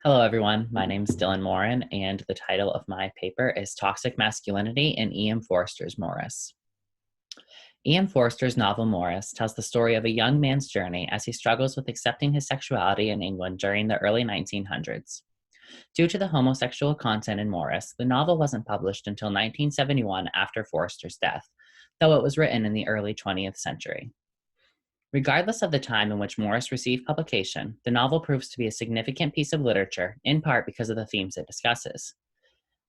Hello, everyone. My name is Dylan Morin, and the title of my paper is Toxic Masculinity in E.M. Forster's Maurice. E.M. Forster's novel Maurice tells the story of a young man's journey as he struggles with accepting his sexuality in England during the early 1900s. Due to the homosexual content in Maurice, the novel wasn't published until 1971 after Forster's death, though it was written in the early 20th century. Regardless of the time in which Maurice received publication, the novel proves to be a significant piece of literature, in part because of the themes it discusses.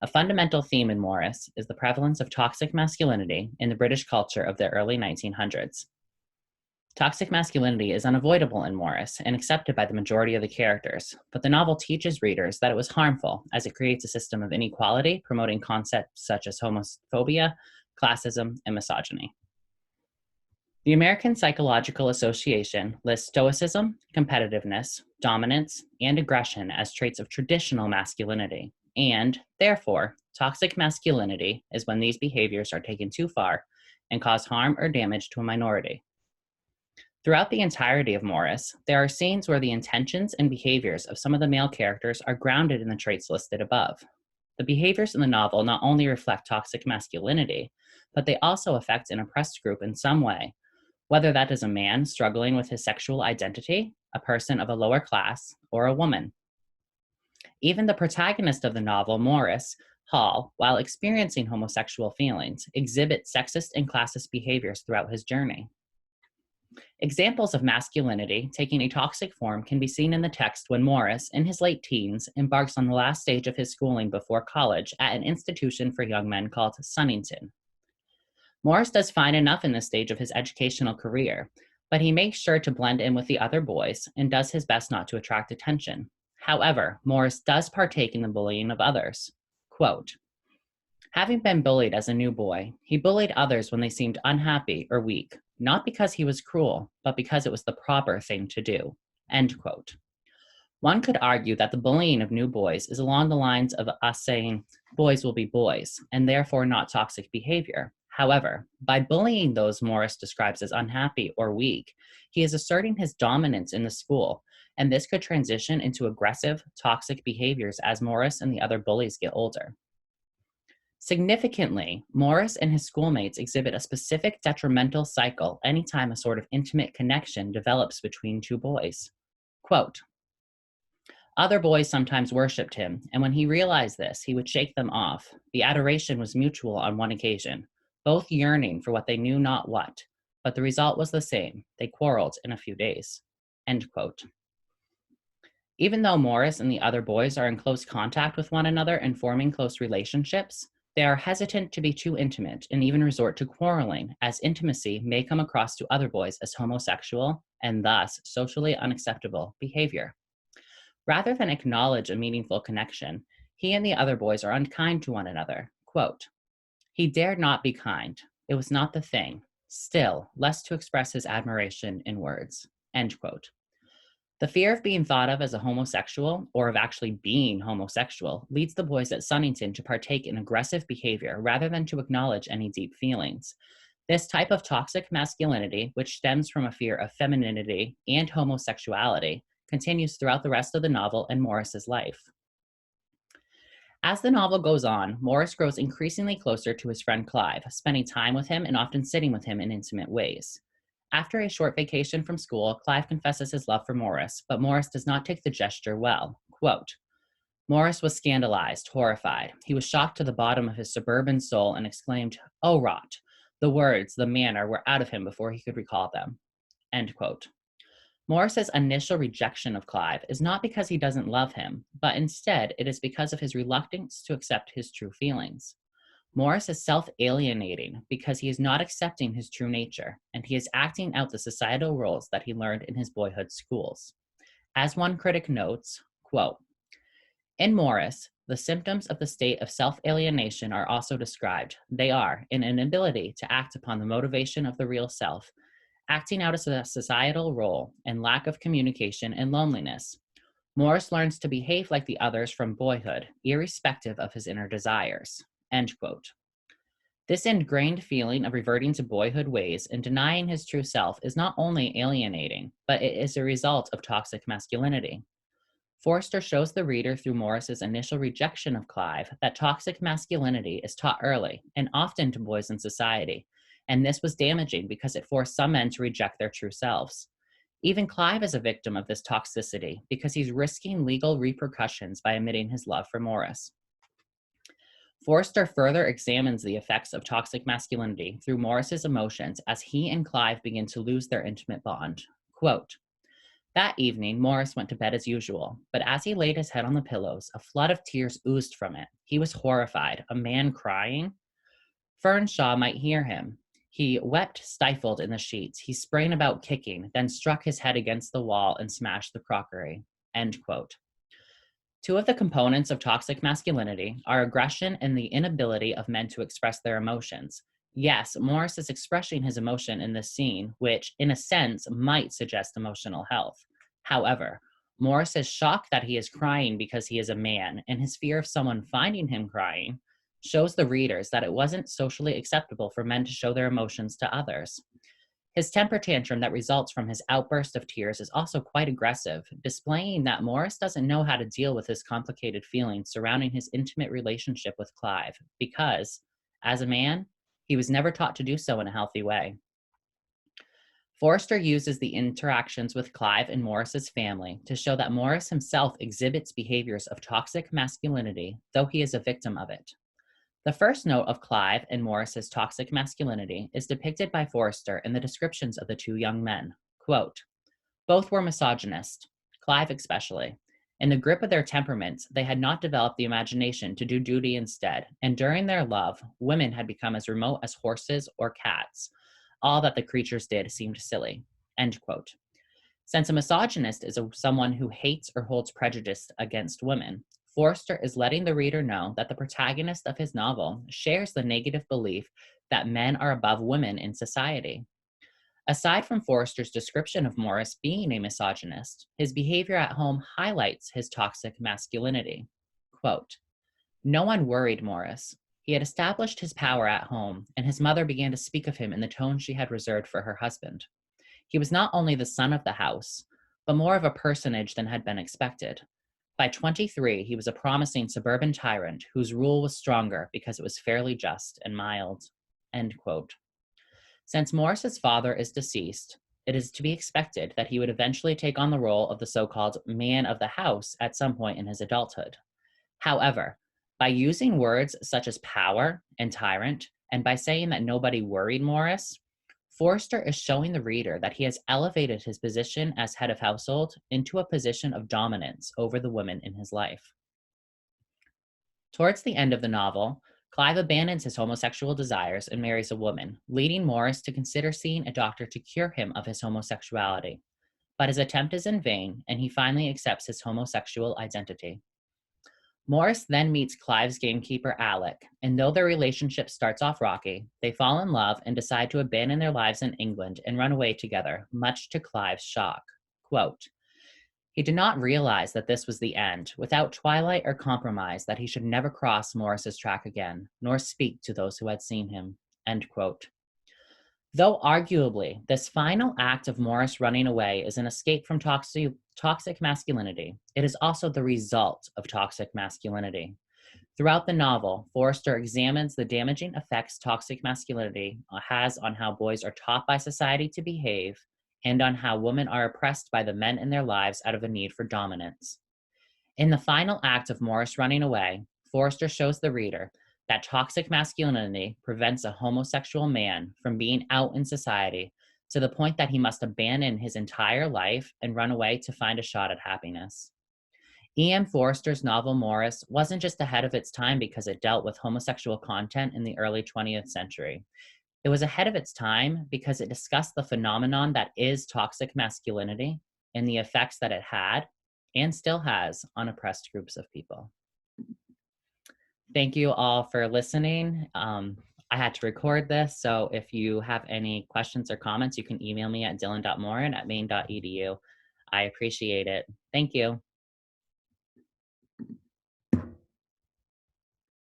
A fundamental theme in Maurice is the prevalence of toxic masculinity in the British culture of the early 1900s. Toxic masculinity is unavoidable in Maurice and accepted by the majority of the characters, but the novel teaches readers that it was harmful as it creates a system of inequality, promoting concepts such as homophobia, classism, and misogyny. The American Psychological Association lists stoicism, competitiveness, dominance, and aggression as traits of traditional masculinity, and, therefore, toxic masculinity is when these behaviors are taken too far and cause harm or damage to a minority. Throughout the entirety of Maurice, there are scenes where the intentions and behaviors of some of the male characters are grounded in the traits listed above. The behaviors in the novel not only reflect toxic masculinity, but they also affect an oppressed group in some way, whether that is a man struggling with his sexual identity, a person of a lower class, or a woman. Even the protagonist of the novel, Maurice Hall, while experiencing homosexual feelings, exhibits sexist and classist behaviors throughout his journey. Examples of masculinity taking a toxic form can be seen in the text when Maurice, in his late teens, embarks on the last stage of his schooling before college at an institution for young men called Sunnington. Maurice does fine enough in this stage of his educational career, but he makes sure to blend in with the other boys and does his best not to attract attention. However, Maurice does partake in the bullying of others. Quote, "Having been bullied as a new boy, he bullied others when they seemed unhappy or weak, not because he was cruel, but because it was the proper thing to do." End quote. One could argue that the bullying of new boys is along the lines of us saying, boys will be boys, and therefore not toxic behavior. However, by bullying those Maurice describes as unhappy or weak, he is asserting his dominance in the school, and this could transition into aggressive, toxic behaviors as Maurice and the other bullies get older. Significantly, Maurice and his schoolmates exhibit a specific detrimental cycle anytime a sort of intimate connection develops between two boys. Quote, "Other boys sometimes worshipped him, and when he realized this, he would shake them off. The adoration was mutual on one occasion, both yearning for what they knew not what, but the result was the same. They quarreled in a few days." End quote. Even though Maurice and the other boys are in close contact with one another and forming close relationships, they are hesitant to be too intimate and even resort to quarreling, as intimacy may come across to other boys as homosexual and thus socially unacceptable behavior. Rather than acknowledge a meaningful connection, he and the other boys are unkind to one another. Quote, "He dared not be kind. It was not the thing. Still, less to express his admiration in words." End quote. The fear of being thought of as a homosexual, or of actually being homosexual, leads the boys at Sunnington to partake in aggressive behavior rather than to acknowledge any deep feelings. This type of toxic masculinity, which stems from a fear of femininity and homosexuality, continues throughout the rest of the novel and Maurice's life. As the novel goes on, Maurice grows increasingly closer to his friend Clive, spending time with him and often sitting with him in intimate ways. After a short vacation from school, Clive confesses his love for Maurice, but Maurice does not take the gesture well. Quote, "Maurice was scandalized, horrified. He was shocked to the bottom of his suburban soul and exclaimed, 'Oh, rot!' The words, the manner were out of him before he could recall them." End quote. Maurice's initial rejection of Clive is not because he doesn't love him, but instead it is because of his reluctance to accept his true feelings. Maurice is self-alienating because he is not accepting his true nature, and he is acting out the societal roles that he learned in his boyhood schools. As one critic notes, quote, "In Maurice, the symptoms of the state of self-alienation are also described. They are an inability to act upon the motivation of the real self, acting out a societal role, and lack of communication and loneliness. Maurice learns to behave like the others from boyhood, irrespective of his inner desires." End quote. This ingrained feeling of reverting to boyhood ways and denying his true self is not only alienating, but it is a result of toxic masculinity. Forster shows the reader through Maurice's initial rejection of Clive that toxic masculinity is taught early and often to boys in society, and this was damaging because it forced some men to reject their true selves. Even Clive is a victim of this toxicity because he's risking legal repercussions by admitting his love for Maurice. Forster further examines the effects of toxic masculinity through Maurice's emotions as he and Clive begin to lose their intimate bond. Quote, that evening, Maurice went to bed as usual, but as he laid his head on the pillows, a flood of tears oozed from it. He was horrified. A man crying? Fernshaw might hear him. He wept stifled in the sheets. He sprang about kicking, then struck his head against the wall and smashed the crockery. End quote. Two of the components of toxic masculinity are aggression and the inability of men to express their emotions. Yes, Maurice is expressing his emotion in this scene, which, in a sense, might suggest emotional health. However, Maurice is shocked that he is crying because he is a man, and his fear of someone finding him crying shows the readers that it wasn't socially acceptable for men to show their emotions to others. His temper tantrum that results from his outburst of tears is also quite aggressive, displaying that Maurice doesn't know how to deal with his complicated feelings surrounding his intimate relationship with Clive, because, as a man, he was never taught to do so in a healthy way. Forster uses the interactions with Clive and Maurice's family to show that Maurice himself exhibits behaviors of toxic masculinity, though he is a victim of it. The first note of Clive and Maurice's toxic masculinity is depicted by Forster in the descriptions of the two young men. Quote, both were misogynist, Clive especially. In the grip of their temperaments, they had not developed the imagination to do duty instead, and during their love, women had become as remote as horses or cats. All that the creatures did seemed silly. End quote. Since a misogynist is someone who hates or holds prejudice against women, Forster is letting the reader know that the protagonist of his novel shares the negative belief that men are above women in society. Aside from Forster's description of Maurice being a misogynist, his behavior at home highlights his toxic masculinity. Quote, no one worried Maurice. He had established his power at home, and his mother began to speak of him in the tone she had reserved for her husband. He was not only the son of the house, but more of a personage than had been expected. By 23, he was a promising suburban tyrant whose rule was stronger because it was fairly just and mild. End quote. Since Maurice's father is deceased, it is to be expected that he would eventually take on the role of the so-called man of the house at some point in his adulthood. However, by using words such as power and tyrant, and by saying that nobody worried Maurice, Forster is showing the reader that he has elevated his position as head of household into a position of dominance over the women in his life. Towards the end of the novel, Clive abandons his homosexual desires and marries a woman, leading Maurice to consider seeing a doctor to cure him of his homosexuality. But his attempt is in vain, and he finally accepts his homosexual identity. Maurice then meets Clive's gamekeeper, Alec, and though their relationship starts off rocky, they fall in love and decide to abandon their lives in England and run away together, much to Clive's shock. Quote, he did not realize that this was the end, without twilight or compromise, that he should never cross Maurice's track again, nor speak to those who had seen him. End quote. Though arguably, this final act of Maurice running away is an escape from toxic masculinity, it is also the result of toxic masculinity. Throughout the novel, Forster examines the damaging effects toxic masculinity has on how boys are taught by society to behave and on how women are oppressed by the men in their lives out of a need for dominance. In the final act of Maurice running away, Forster shows the reader that toxic masculinity prevents a homosexual man from being out in society to the point that he must abandon his entire life and run away to find a shot at happiness. E.M. Forster's novel Maurice wasn't just ahead of its time because it dealt with homosexual content in the early 20th century. It was ahead of its time because it discussed the phenomenon that is toxic masculinity and the effects that it had and still has on oppressed groups of people. Thank you all for listening. I had to record this, so if you have any questions or comments, you can email me at dylan.morin@maine.edu. I appreciate it. Thank you.